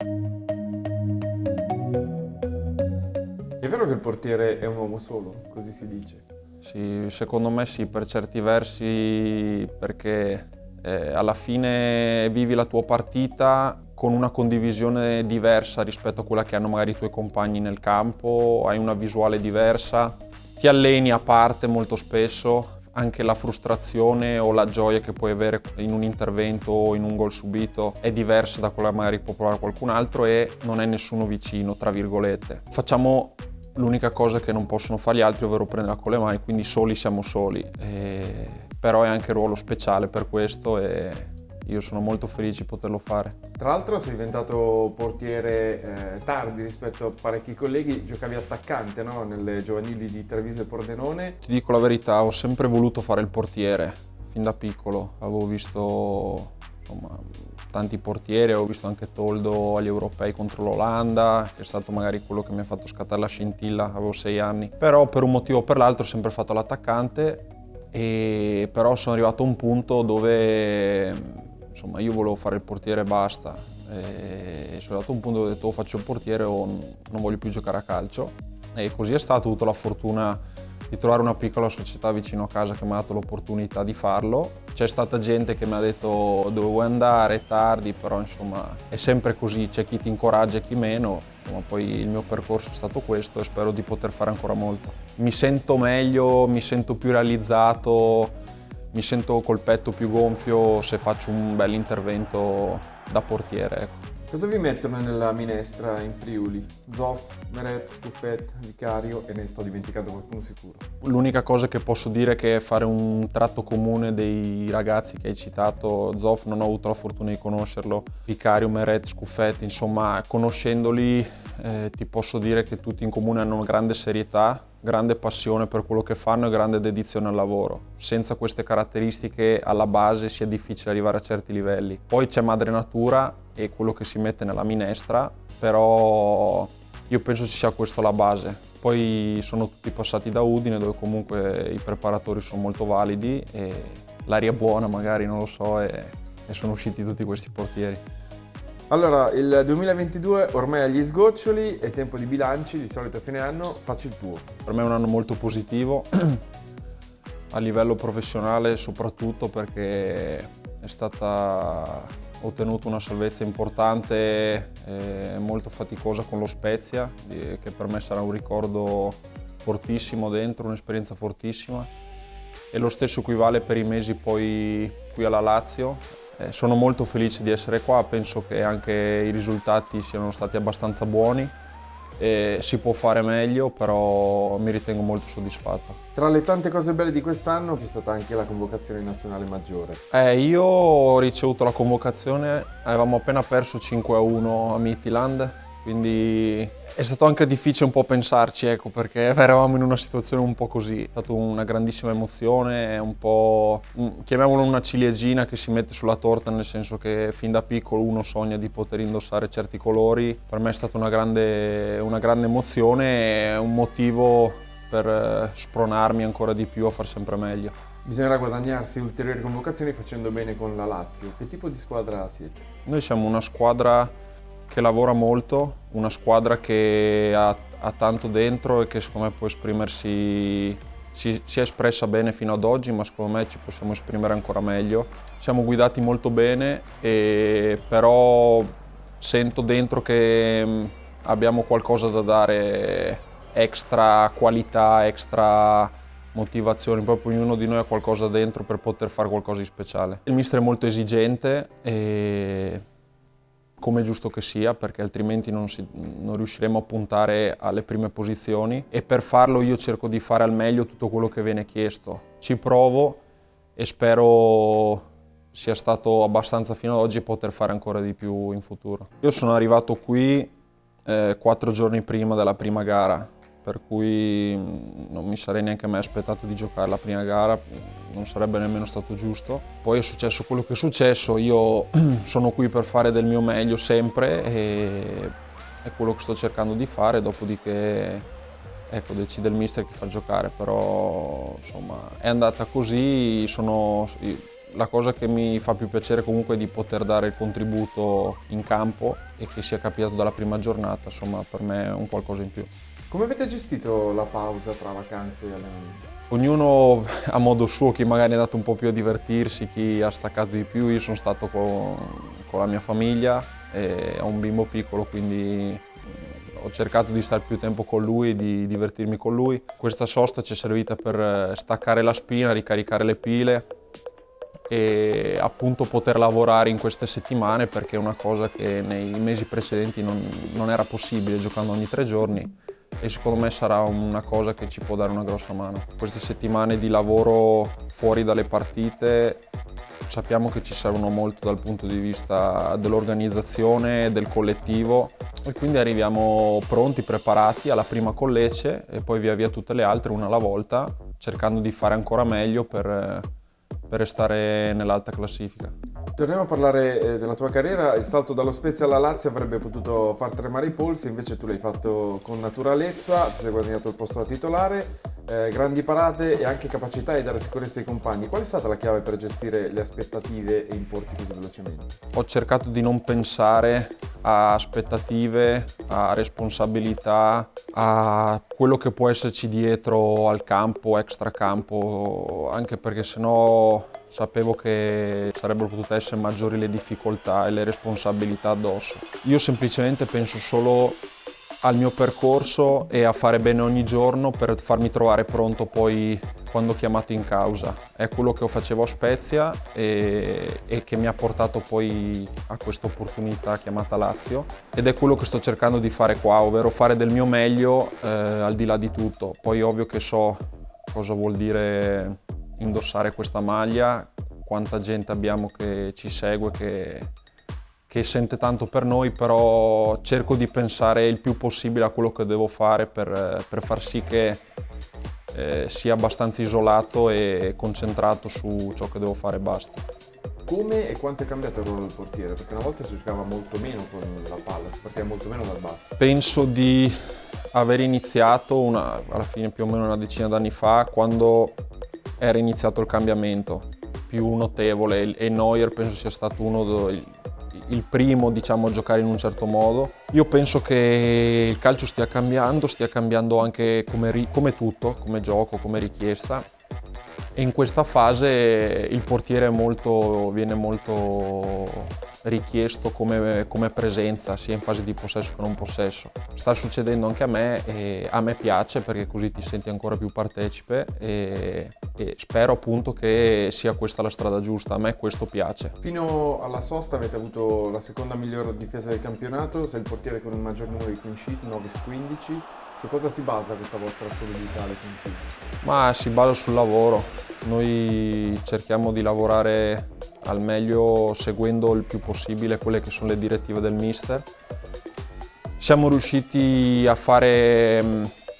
È vero che il portiere è un uomo solo, così si dice? Sì, secondo me sì, per certi versi, perché alla fine vivi la tua partita con una condivisione diversa rispetto a quella che hanno magari i tuoi compagni nel campo, hai una visuale diversa, ti alleni a parte molto spesso, anche la frustrazione o la gioia che puoi avere in un intervento o in un gol subito è diversa da quella che magari può provare qualcun altro e non è nessuno vicino, tra virgolette. Facciamo l'unica cosa che non possono fare gli altri, ovvero prenderla con le mani, quindi soli siamo soli. Però è anche ruolo speciale per questo e io sono molto felice di poterlo fare. Tra l'altro sei diventato portiere tardi rispetto a parecchi colleghi, giocavi attaccante, no? Nelle giovanili di Treviso e Pordenone. Ti dico la verità, ho sempre voluto fare il portiere, fin da piccolo. Avevo visto tanti portieri, ho visto anche Toldo agli europei contro l'Olanda, che è stato magari quello che mi ha fatto scattare la scintilla, avevo 6 anni. Però per un motivo o per l'altro ho sempre fatto l'attaccante, e però sono arrivato a un punto dove io volevo fare il portiere e basta. E sono arrivato a un punto dove ho detto o faccio il portiere o non voglio più giocare a calcio. E così è stato, ho avuto la fortuna di trovare una piccola società vicino a casa che mi ha dato l'opportunità di farlo. C'è stata gente che mi ha detto dove vuoi andare, tardi, però insomma è sempre così, c'è chi ti incoraggia e chi meno. Poi il mio percorso è stato questo e spero di poter fare ancora molto. Mi sento meglio, mi sento più realizzato, mi sento col petto più gonfio se faccio un bel intervento da portiere, ecco. Cosa vi mettono nella minestra in Friuli? Zoff, Meret, Scuffet, Vicario e ne sto dimenticando qualcuno sicuro. L'unica cosa che posso dire è che fare un tratto comune dei ragazzi che hai citato, Zoff non ho avuto la fortuna di conoscerlo, Vicario, Meret, Scuffet, insomma conoscendoli ti posso dire che tutti in comune hanno una grande serietà, grande passione per quello che fanno e grande dedizione al lavoro. Senza queste caratteristiche alla base sia difficile arrivare a certi livelli. Poi c'è madre natura e quello che si mette nella minestra, però io penso ci sia questo alla base. Poi sono tutti passati da Udine, dove comunque i preparatori sono molto validi e l'aria è buona magari, non lo so, e sono usciti tutti questi portieri. Allora, il 2022 ormai agli sgoccioli, è tempo di bilanci, di solito a fine anno, facci il tuo. Per me è un anno molto positivo, a livello professionale soprattutto perché è stata ottenuta una salvezza importante e molto faticosa con lo Spezia, che per me sarà un ricordo fortissimo dentro, un'esperienza fortissima. E lo stesso equivale per i mesi poi qui alla Lazio. Sono molto felice di essere qua, penso che anche i risultati siano stati abbastanza buoni. Si può fare meglio, però mi ritengo molto soddisfatto. Tra le tante cose belle di quest'anno c'è stata anche la convocazione nazionale maggiore. Io ho ricevuto la convocazione, avevamo appena perso 5-1 a Midtjylland, quindi è stato anche difficile un po' pensarci, ecco, perché eravamo in una situazione un po' così. È stata una grandissima emozione, un po', chiamiamolo una ciliegina che si mette sulla torta, nel senso che fin da piccolo uno sogna di poter indossare certi colori. Per me è stata una grande emozione e un motivo per spronarmi ancora di più a far sempre meglio. Bisognerà guadagnarsi ulteriori convocazioni facendo bene con la Lazio. Che tipo di squadra siete? Noi siamo una squadra che lavora molto, una squadra che ha tanto dentro e che secondo me può esprimersi, si è espressa bene fino ad oggi, ma secondo me ci possiamo esprimere ancora meglio. Siamo guidati molto bene, però sento dentro che abbiamo qualcosa da dare, extra qualità, extra motivazione, proprio ognuno di noi ha qualcosa dentro per poter fare qualcosa di speciale. Il mister è molto esigente e come è giusto che sia, perché altrimenti non riusciremo a puntare alle prime posizioni, e per farlo io cerco di fare al meglio tutto quello che viene chiesto. Ci provo e spero sia stato abbastanza fino ad oggi e poter fare ancora di più in futuro. Io sono arrivato qui 4 giorni prima della prima gara, per cui non mi sarei neanche mai aspettato di giocare la prima gara, non sarebbe nemmeno stato giusto. Poi è successo quello che è successo, io sono qui per fare del mio meglio sempre e è quello che sto cercando di fare, dopodiché ecco, decide il mister chi fa giocare, però insomma è andata così, La cosa che mi fa più piacere comunque è di poter dare il contributo in campo e che sia capitato dalla prima giornata, insomma per me è un qualcosa in più. Come avete gestito la pausa tra vacanze e allenamento? Ognuno a modo suo, chi magari è andato un po' più a divertirsi, chi ha staccato di più. Io sono stato con la mia famiglia e ho un bimbo piccolo, quindi ho cercato di stare più tempo con lui, di divertirmi con lui. Questa sosta ci è servita per staccare la spina, ricaricare le pile e appunto poter lavorare in queste settimane, perché è una cosa che nei mesi precedenti non era possibile giocando ogni 3 giorni. E secondo me sarà una cosa che ci può dare una grossa mano. Queste settimane di lavoro fuori dalle partite sappiamo che ci servono molto dal punto di vista dell'organizzazione, del collettivo, e quindi arriviamo pronti, preparati alla prima con Lecce e poi via via tutte le altre una alla volta, cercando di fare ancora meglio per restare nell'alta classifica. Torniamo a parlare della tua carriera. Il salto dallo Spezia alla Lazio avrebbe potuto far tremare i polsi, invece tu l'hai fatto con naturalezza, ti sei guadagnato il posto da titolare, grandi parate e anche capacità di dare sicurezza ai compagni. Qual è stata la chiave per gestire le aspettative e importi così velocemente? Ho cercato di non pensare a aspettative, a responsabilità, a quello che può esserci dietro al campo, extracampo, anche perché sennò sapevo che sarebbero potute essere maggiori le difficoltà e le responsabilità addosso. Io semplicemente penso solo al mio percorso e a fare bene ogni giorno per farmi trovare pronto poi quando chiamato in causa. È quello che facevo a Spezia e che mi ha portato poi a questa opportunità chiamata Lazio, ed è quello che sto cercando di fare qua, ovvero fare del mio meglio al di là di tutto. Poi ovvio che so cosa vuol dire indossare questa maglia, quanta gente abbiamo che ci segue, che sente tanto per noi, però cerco di pensare il più possibile a quello che devo fare per far sì che sia abbastanza isolato e concentrato su ciò che devo fare e basta. Come e quanto è cambiato il ruolo del portiere? Perché una volta si giocava molto meno con la palla, si partiva molto meno dal basso. Penso di aver iniziato alla fine più o meno una decina d'anni fa, quando era iniziato il cambiamento più notevole, e Neuer penso sia stato il primo, diciamo, a giocare in un certo modo. Io penso che il calcio stia cambiando anche come tutto, come gioco, come richiesta, e in questa fase il portiere viene molto richiesto come presenza, sia in fase di possesso che non possesso. Sta succedendo anche a me e a me piace, perché così ti senti ancora più partecipe e spero appunto che sia questa la strada giusta. A me questo piace. Fino alla sosta avete avuto la seconda miglior difesa del campionato, sei il portiere con il maggior numero di clean sheet, 9 su 15. Su cosa si basa questa vostra solidità difensiva? Ma si basa sul lavoro. Noi cerchiamo di lavorare al meglio seguendo il più possibile quelle che sono le direttive del mister. Siamo riusciti a fare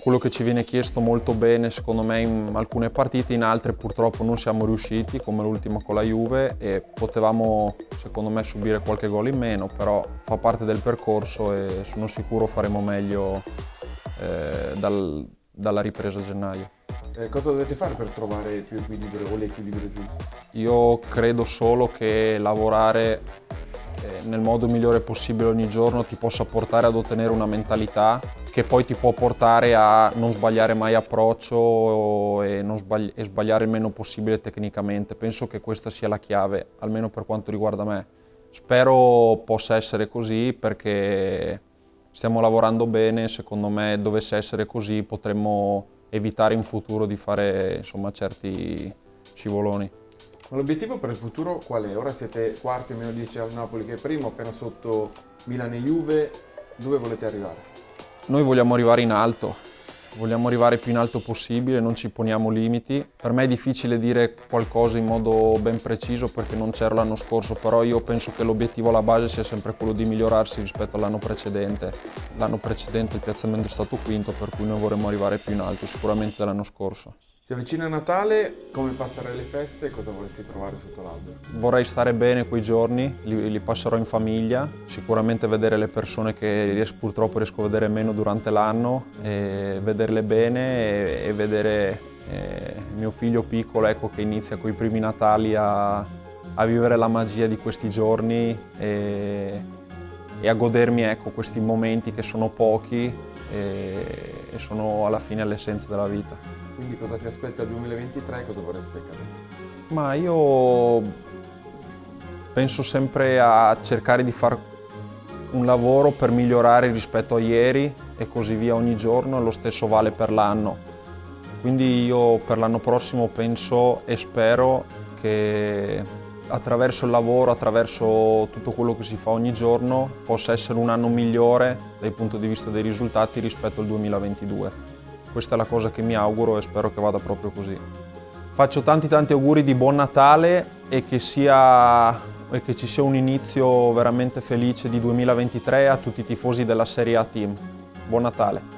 quello che ci viene chiesto molto bene, secondo me, in alcune partite, in altre purtroppo non siamo riusciti, come l'ultima con la Juve, e potevamo, secondo me, subire qualche gol in meno, però fa parte del percorso e sono sicuro faremo meglio dalla ripresa a gennaio. Cosa dovete fare per trovare più equilibrio o l'equilibrio giusto? Io credo solo che lavorare nel modo migliore possibile ogni giorno ti possa portare ad ottenere una mentalità che poi ti può portare a non sbagliare mai approccio e sbagliare il meno possibile tecnicamente. Penso che questa sia la chiave, almeno per quanto riguarda me. Spero possa essere così, perché stiamo lavorando bene. Secondo me, dovesse essere così, potremmo evitare in futuro di fare, insomma, certi scivoloni. Ma l'obiettivo per il futuro qual è? Ora siete quarti, meno 10 al Napoli che è primo, appena sotto Milan e Juve. Dove volete arrivare? Noi vogliamo arrivare in alto, vogliamo arrivare più in alto possibile, non ci poniamo limiti. Per me è difficile dire qualcosa in modo ben preciso perché non c'ero l'anno scorso, però io penso che l'obiettivo alla base sia sempre quello di migliorarsi rispetto all'anno precedente. L'anno precedente il piazzamento è stato quinto, per cui noi vorremmo arrivare più in alto sicuramente dell'anno scorso. Si avvicina Natale, come passare le feste e cosa vorresti trovare sotto l'albero? Vorrei stare bene quei giorni, li passerò in famiglia, sicuramente vedere le persone che purtroppo riesco a vedere meno durante l'anno, e vederle bene e vedere mio figlio piccolo, ecco, che inizia con i primi Natali a a vivere la magia di questi giorni e a godermi, ecco, questi momenti che sono pochi e sono alla fine l'essenza della vita. Quindi cosa ti aspetta al 2023 e cosa vorresti accadesse? Ma io penso sempre a cercare di fare un lavoro per migliorare rispetto a ieri e così via ogni giorno, e lo stesso vale per l'anno. Quindi io per l'anno prossimo penso e spero che attraverso il lavoro, attraverso tutto quello che si fa ogni giorno, possa essere un anno migliore dal punto di vista dei risultati rispetto al 2022. Questa è la cosa che mi auguro e spero che vada proprio così. Faccio tanti auguri di buon Natale e che ci sia un inizio veramente felice di 2023 a tutti i tifosi della Serie A Team. Buon Natale!